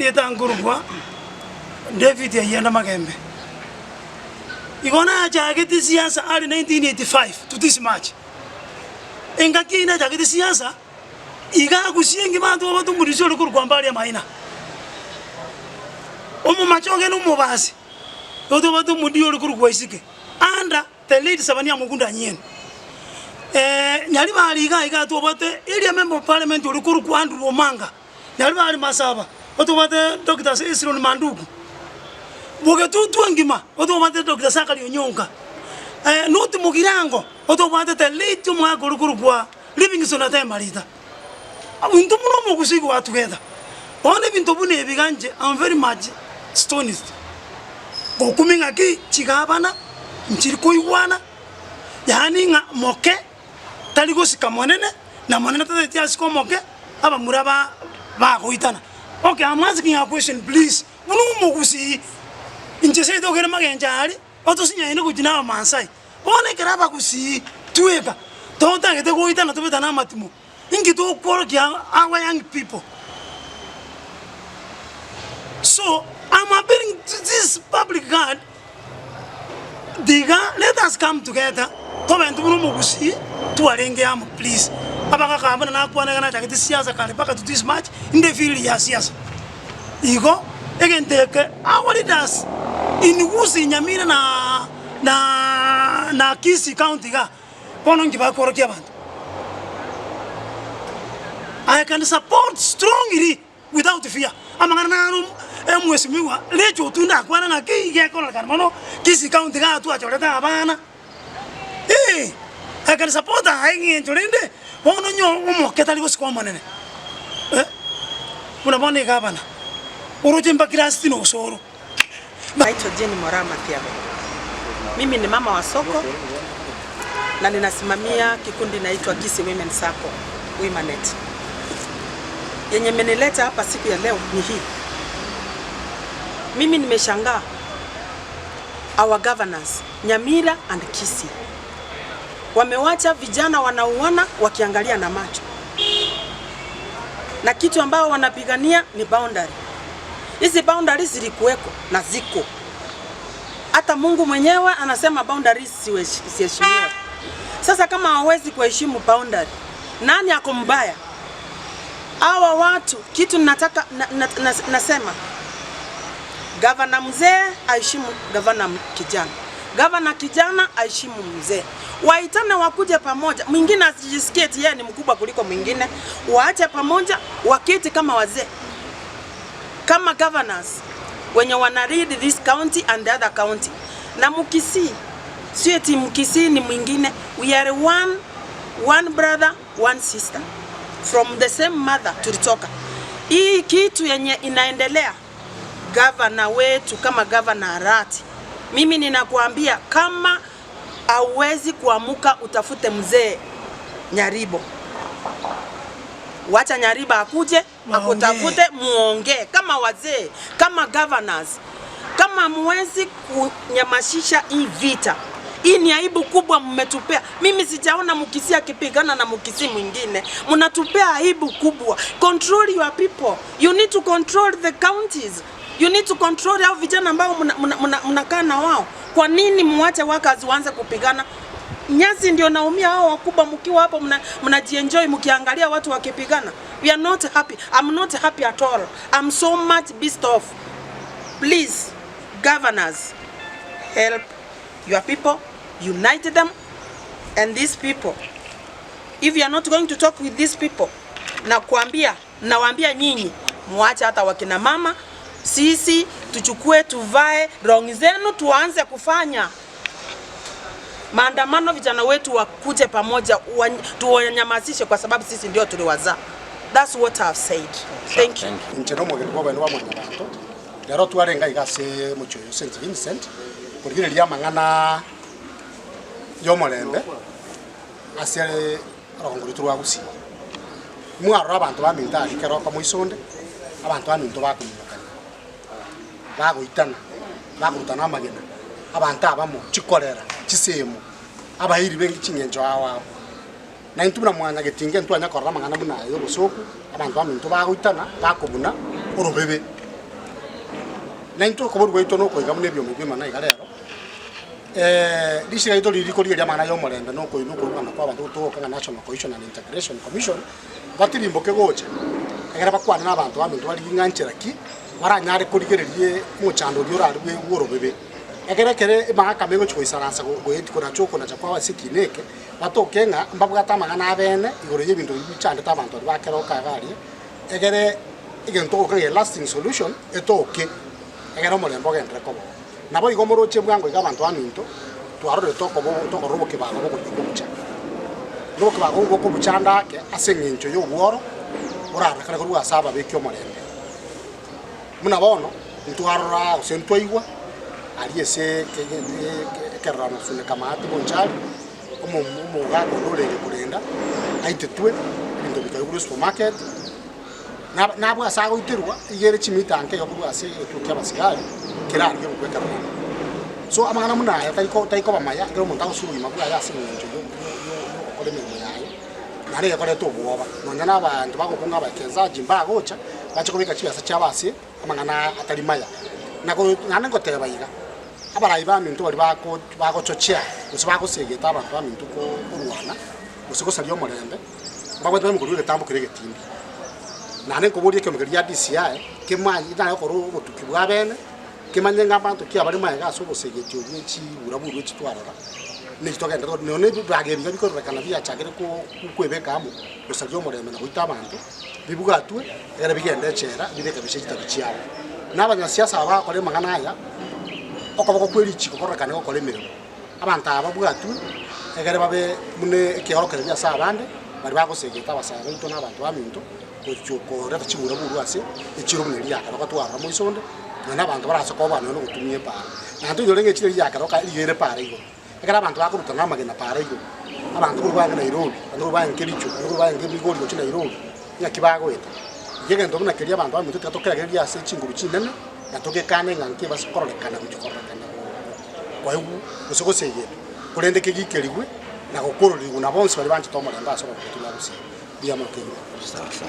yeta ngurugwa David yenda magembe igona jageti siasa ali 1985 to this March engakina jageti siasa iga kusiengi bantu batumburisho rukurugwa mbali ya maina omu machoge no mubasi oto batumudio rukurugwa isike anda the late Sabania Mugunda nyen nyali bali iga to bate area member of parliament rukurugwa Andrew Omanga nyali bali masaba oto bate Dr. Isron Manduku boge tutu ngima oto bate Dr. Sakari Onyonga noti mugirango oto bate the late mwago rukurugwa Livingstone atemarita abintu muno mugusigo together one bintu bune ebiganje I'm very much astonished go kuminga ki chigabana nchiri koiwana yani nga moke tali go sikamonene na monene tete asiko moke aba muraba ba goitana. Okay, I'm asking a question please muno mugusi inchese to gere magenjari oto sinya ine kujina mansai one keraba kusi tueka tonta gete goitana to betana matimo ingi to koro ki our young people. So I'm appealing to this public guard. Diga, let us come together. Comment muno mugusi to arenge am please. Abaka kamba na kuana na jageti siasa kale baka to this match in the field ya siasa. Igo again take our leaders in Wusi Nyamira na Kisi County ga kono ngiba koro ki abantu. I can support strongly without fear. Amangana emwesimiwa lejo tunda kwana na ki kono kan mono Kisi County ga tu achoreta abana. I can support hangi njorende wono nyo omo ketali go sikoma nene. Kuna bone ga bana. Oroje mbakirasti no soro. Naitwa Jenny Morama Tiago. Mimi ni mama wa soko na ninasimamia kikundi naitwa Kisi Women Sacco Womenet. Yenye menileta hapa siku ya leo ni hii. Mimi nimeshangaa our governors Nyamira and Kisi wamewacha vijana wanauana wakiangalia na macho, na kitu ambao wanapigania ni boundary. Hizi boundaries zilikuweko na ziko, hata Mungu mwenyewe anasema boundaries siheshimiwe. Sasa kama hawezi kuheshimu boundary, nani ako mbaya? Hawa watu kitu nataka nasema gavana mzee aheshimu gavana kijana, gavana kijana aheshimu mzee, waitane wakuje pamoja. Mwingine asijisikie yeye ni mkubwa kuliko mwingine, waache pamoja waketi kama wazee, kama governors wenye wana lead this county and the other county. Na Mukisi sio eti Mukisi ni mwingine, we are one brother one sister from the same mother tulitoka. Hii kitu yenye inaendelea governor wetu kama governor Arati, mimi ninakuambia kama hauwezi kuamuka utafute mzee Nyaribo, wacha Nyaribo akuje akutafute muongee kama wazee, kama governors. Kama muwezi kunyamashisha hii vita, hii ni aibu kubwa mmetupea. Mimi sijaona Mukisi akipigana na Mukisi mwingine, mnatupea aibu kubwa. Control your people, you need to control the counties, you need to control hao vijana ambao mnakaa na wao. Kwa nini muache wakazi waanze kupigana? Nyasi ndio naumia, hao wakubwa mkiwa hapo mnajienjoy mkiangalia watu wakipigana. We are not happy. I'm not happy at all. I'm so much pissed off. Please, governors, help your people, unite them, and these people. If you are not going to talk with these people, nawaambia nyinyi muache hata wakina mama, sisi tuchukue tuvae rongi zenu tuanze kufanya maandamano, vijana wetu wakuje pamoja tuwanyamazishe kwa sababu sisi ndio tuliwazaa. That's what I've said. Thank you. Ncheno mwageni kwa bano wa mwanyabanto. Lero twarenga igase muchoyo St Vincent kurigireria mang'ana yomolembe asiare rongori turwa gusi. Mwaro abantu ba mintari kero kwa muisonde abantu aninto bakumukana. Bagoitana bagurutana magena abantu abamo chikorera chisemo abahiri bengi chingenjo awa na intubuna mwanya getinge ntwanya korra mangana buna yo busoku abantu baminto bagoitana bakobuna urubebe na into ko burwe ito no ko igamune byo mubima na igarero disiga ito liriko lya mana yo morembe no ko inu ko ngana kwa bantu to ka National Cohesion and Integration Commission batiri mboke goche egera bakwana n'abantu bamintu bari nganchera ki baranyare kurigererie mu chando byora rwe woro bebe egera kere mahakama ngo chikoisaransa go etikora choko na chakwa sikineke batokenga mbabwata magana abene igoro y'ibintu bicande tabantu bakero kagari egere igento ko lasting solution etoke egera morembo gendre ko nabo igomoro chebwango igabantu bamintu twarore toko robo ke bago ko kubucha robo ke bago ko kubuchanda ke asengincho yo bworo urara kare ko rwasaba bekyo morembe muna bono ntwarora usentwaigwa aliese ke rano sune kamati bonchali omo gago lolege kurenda aitetwe into bikaguru supermarket na bwa sago iterwa igere chimitanke yo kubwase etukia basigari kirari yo kweka so amana muna ya taiko bamaya ngero munta usuru mabwa ya sinjo yo kole memo yayo nare yakore to buoba nonja n'abantu bagokunga bakenza jimba gocha bachikobika chibasa chabase amangana atalimaya nako nane ngoteba yiga abarayi bamintu bari bagochochea usibako segeta abantu bamintu ko urwana usiko salyo morembe bagwete mukuru getambo kirege timbi nane ko bodi kemugeri ya DCI kemanyi nane ko ro tukibwa bene kemanyenga abantu kia bari mayaga so bosegeti obuchi uraburu chitwarara nikitogenda ko none bibage biko rekana bya chagere ko kwebeka mu usalyo morembe na kuita abantu bibugatwe era bigende chera bibeka bishita bichiara n'abanyasiasa abakore magana aya okoboko kwerichi kokorekane okole mirimo abantu ababwatu egere babe mune kiorokere bya sabande bari bagosegeta abasaba ito n'abantu baminto ko reta chibura buru ase echiro mune lyaka bakatwara mu isonde n'abantu baraso ko bana no gutumye pa nanto yorenge chire lyaka roka yere pare igo egere abantu bakuruta n'amagena pare igo abantu kurwanga Nairobi abantu kurwanga Kericho abantu kurwanga Migori go Nairobi nyakibago eta yege ndo muna kelia abantu baminto tatokera kelia ase chinguru chinene yatoke kane nganke basokorolekana kuchokorolekana kwa hiyo usoko seye kurende kigikeriwe na gukuru liguna bonse bali bantu tomora mbaso bakutula busi bya mukuru sasa